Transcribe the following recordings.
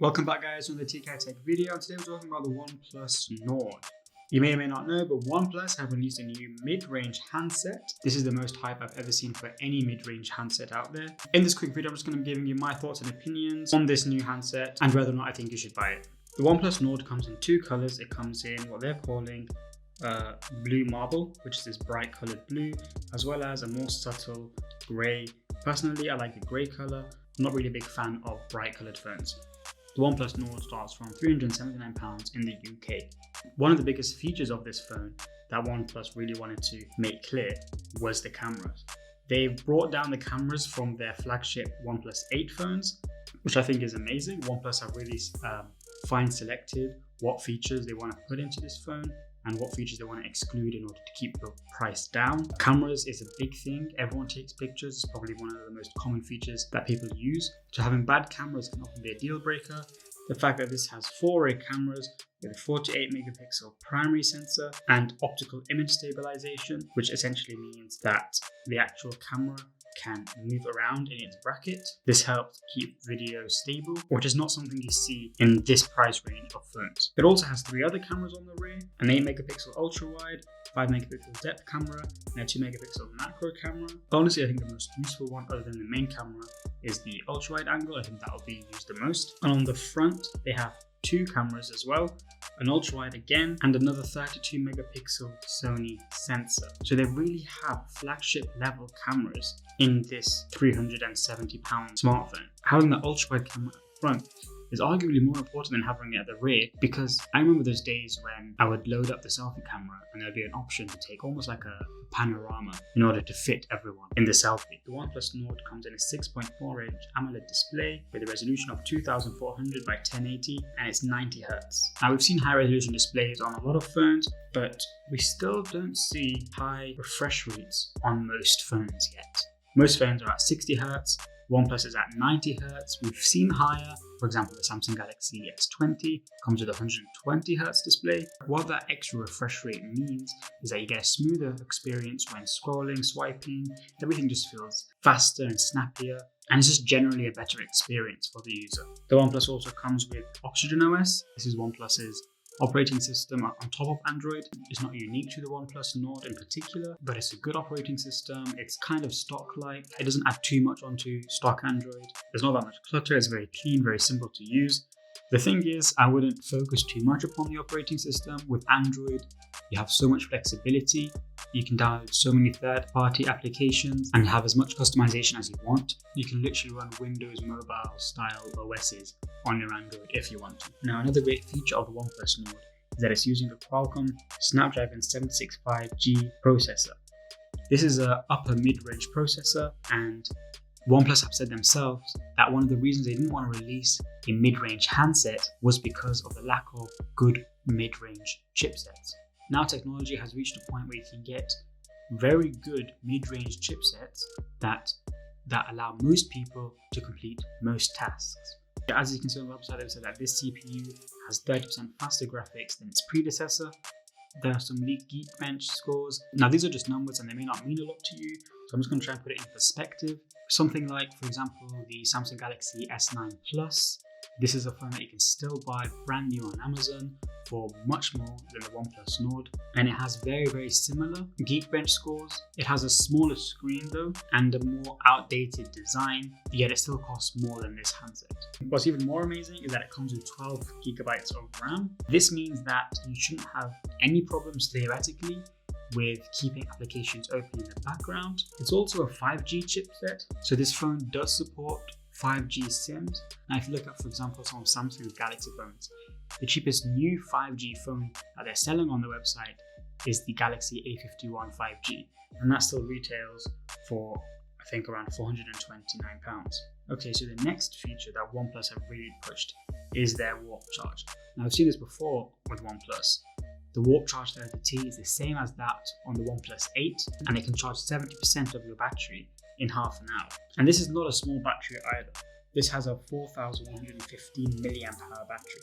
Welcome back guys to another TK Tech video. Today we're talking about the OnePlus Nord. You may or may not know, but OnePlus have released a new mid-range handset. This is the most hype I've ever seen for any mid-range handset out there. In this quick video, I'm just going to be giving you my thoughts and opinions on this new handset and whether or not I think you should buy it. The OnePlus Nord comes in two colors. It comes in what they're calling blue marble, which is this bright colored blue, as well as a more subtle gray. Personally, I like the gray color. I'm not really a big fan of bright colored phones. The OnePlus Nord starts from £379 in the UK. One of the biggest features of this phone that OnePlus really wanted to make clear was the cameras. They've brought down the cameras from their flagship OnePlus 8 phones, which I think is amazing. OnePlus have really fine selected what features they want to put into this phone and what features they want to exclude in order to keep the price down. Cameras is a big thing. Everyone takes pictures. It's probably one of the most common features that people use. So having bad cameras can often be a deal breaker. The fact that this has 4 array cameras with a 48 megapixel primary sensor and optical image stabilization, which essentially means that the actual camera can move around in its bracket. This helps keep video stable, which is not something you see in this price range of phones. It also has 3 other cameras on the rear, an 8 megapixel ultra wide, 5 megapixel depth camera, and a 2 megapixel macro camera. Honestly, I think the most useful one other than the main camera is the ultra wide angle. I think that will be used the most. And on the front, they have 2 cameras as well, an ultra wide again, and another 32 megapixel Sony sensor. So they really have flagship level cameras in this £370 smartphone. Having the ultra wide camera at the front is arguably more important than having it at the rear, because I remember those days when I would load up the selfie camera and there'd be an option to take almost like a panorama in order to fit everyone in the selfie. The OnePlus Nord comes in a 6.4 inch AMOLED display with a resolution of 2400 by 1080 and it's 90 Hz. Now we've seen high resolution displays on a lot of phones, but we still don't see high refresh rates on most phones yet. Most phones are at 60 Hz. OnePlus is at 90 Hz. We've seen higher. For example, the Samsung Galaxy S20 comes with a 120 Hz display. What that extra refresh rate means is that you get a smoother experience when scrolling, swiping. Everything just feels faster and snappier, and it's just generally a better experience for the user. The OnePlus also comes with Oxygen OS. This is OnePlus's operating system on top of Android. It's not unique to the OnePlus Nord in particular, but it's a good operating system. It's kind of stock-like. It doesn't add too much onto stock Android. There's not that much clutter. It's very clean, very simple to use. The thing is, I wouldn't focus too much upon the operating system. With Android, you have so much flexibility. You can download so many third-party applications and have as much customization as you want. You can literally run Windows Mobile style OSs on your Android if you want to. Now, another great feature of the OnePlus Nord is that it's using the Qualcomm Snapdragon 765G processor. This is an upper mid-range processor, and OnePlus have said themselves that one of the reasons they didn't want to release a mid-range handset was because of the lack of good mid-range chipsets. Now technology has reached a point where you can get very good mid-range chipsets that allow most people to complete most tasks. As you can see on the website, they've said that this CPU has 30% faster graphics than its predecessor. There are some leaked Geekbench scores. Now these are just numbers and they may not mean a lot to you, so I'm just going to try and put it in perspective. Something like, for example, the Samsung Galaxy S9 Plus. This is a phone that you can still buy brand new on Amazon for much more than the OnePlus Nord, and it has very, very similar Geekbench scores. It has a smaller screen though and a more outdated design, yet it still costs more than this handset. What's even more amazing is that it comes with 12 gigabytes of RAM. This means that you shouldn't have any problems theoretically with keeping applications open in the background. It's also a 5G chipset, so this phone does support 5G SIMs. Now if you look at, for example, some of Samsung's Galaxy phones, the cheapest new 5G phone that they're selling on the website is the Galaxy A51 5G, and that still retails for I think around £429. Okay, so the next feature that OnePlus have really pushed is their warp charge. Now I've seen this before with OnePlus. The Warp Charge 30T is the same as that on the OnePlus 8, and it can charge 70% of your battery in half an hour. And this is not a small battery either. This has a 4115 mAh battery.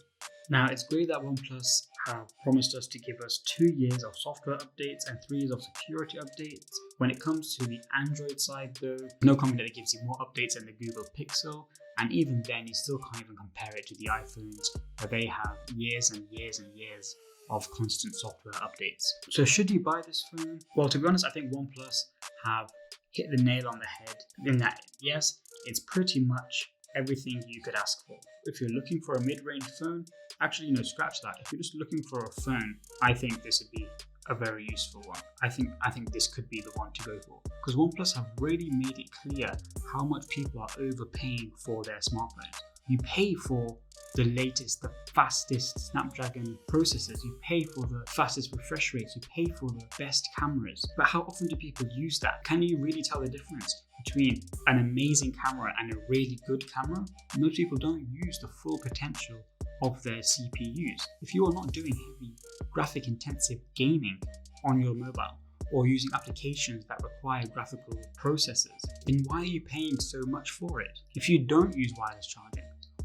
Now, it's great that OnePlus have promised us to give us 2 years of software updates and 3 years of security updates. When it comes to the Android side though, no company that gives you more updates than the Google Pixel. And even then, you still can't even compare it to the iPhones, where they have years and years and years of constant software updates. So should you buy this phone? Well, to be honest, I think OnePlus have hit the nail on the head in that, yes, it's pretty much everything you could ask for. If you're looking for a mid-range phone, actually, scratch that. If you're just looking for a phone, I think this would be a very useful one. I think this could be the one to go for, because OnePlus have really made it clear how much people are overpaying for their smartphones. You pay for the latest, the fastest Snapdragon processors, you pay for the fastest refresh rates, you pay for the best cameras. But how often do people use that? Can you really tell the difference between an amazing camera and a really good camera? Most people don't use the full potential of their CPUs. If you are not doing heavy graphic intensive gaming on your mobile, or using applications that require graphical processors, then why are you paying so much for it? If you don't use wireless charging,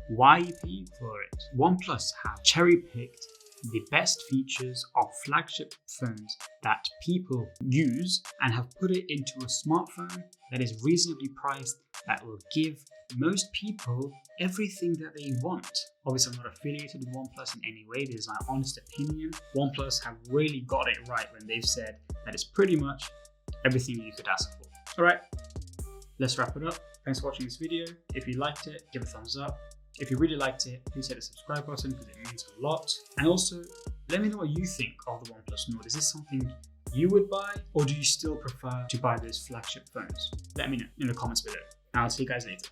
why are you paying for it? OnePlus have cherry-picked the best features of flagship phones that people use and have put it into a smartphone that is reasonably priced, that will give most people everything that they want. Obviously, I'm not affiliated with OnePlus in any way. This is my honest opinion. OnePlus have really got it right when they've said that it's pretty much everything you could ask for. All right, let's wrap it up. Thanks for watching this video. If you liked it, give a thumbs up. If you really liked it, please hit the subscribe button because it means a lot. And also, let me know what you think of the OnePlus Nord. Is this something you would buy, or do you still prefer to buy those flagship phones? Let me know in the comments below. And I'll see you guys later.